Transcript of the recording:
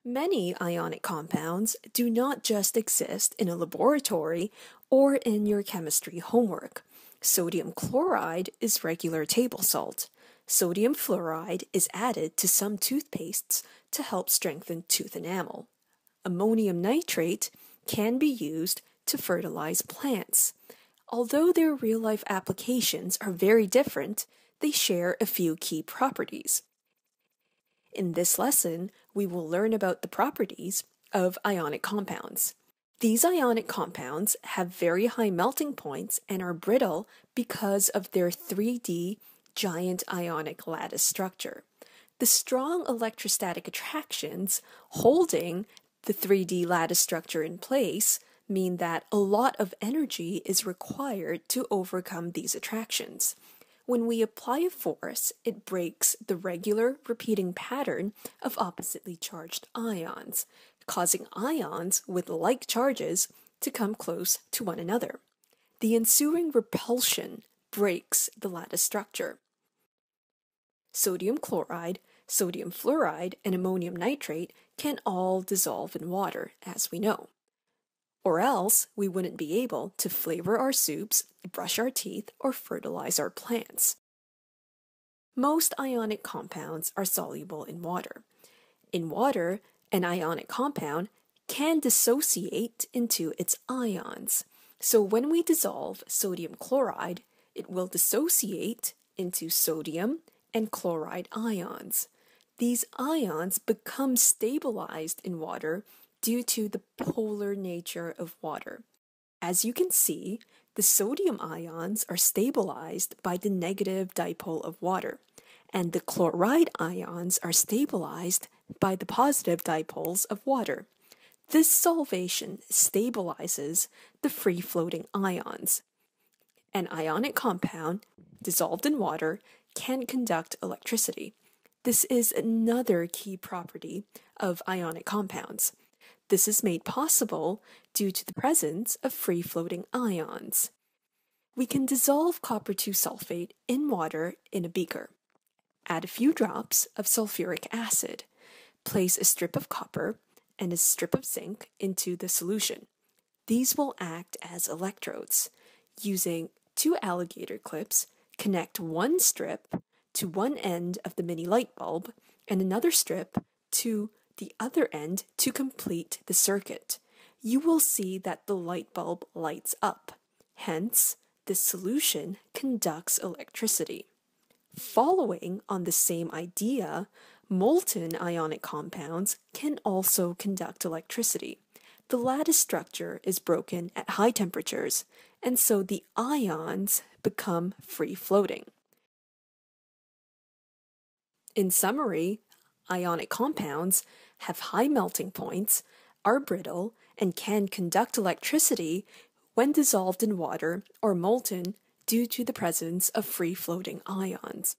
Many ionic compounds do not just exist in a laboratory or in your chemistry homework. Sodium chloride is regular table salt. Sodium fluoride is added to some toothpastes to help strengthen tooth enamel. Ammonium nitrate can be used to fertilize plants. Although their real-life applications are very different, they share a few key properties. In this lesson, we will learn about the properties of ionic compounds. These ionic compounds have very high melting points and are brittle because of their 3D giant ionic lattice structure. The strong electrostatic attractions holding the 3D lattice structure in place mean that a lot of energy is required to overcome these attractions. When we apply a force, it breaks the regular repeating pattern of oppositely charged ions, causing ions with like charges to come close to one another. The ensuing repulsion breaks the lattice structure. Sodium chloride, sodium fluoride, and ammonium nitrate can all dissolve in water, as we know. Or else we wouldn't be able to flavor our soups, brush our teeth, or fertilize our plants. Most ionic compounds are soluble in water. In water, an ionic compound can dissociate into its ions. So when we dissolve sodium chloride, it will dissociate into sodium and chloride ions. These ions become stabilized in water due to the polar nature of water. As you can see, the sodium ions are stabilized by the negative dipole of water, and the chloride ions are stabilized by the positive dipoles of water. This solvation stabilizes the free-floating ions. An ionic compound dissolved in water can conduct electricity. This is another key property of ionic compounds. This is made possible due to the presence of free-floating ions. We can dissolve copper 2 sulfate in water in a beaker. Add a few drops of sulfuric acid. Place a strip of copper and a strip of zinc into the solution. These will act as electrodes. Using 2 alligator clips, connect one strip to one end of the mini light bulb and another strip to the other end to complete the circuit. You will see that the light bulb lights up. Hence, this solution conducts electricity. Following on the same idea, molten ionic compounds can also conduct electricity. The lattice structure is broken at high temperatures, and so the ions become free-floating. In summary, ionic compounds have high melting points, are brittle, and can conduct electricity when dissolved in water or molten due to the presence of free-floating ions.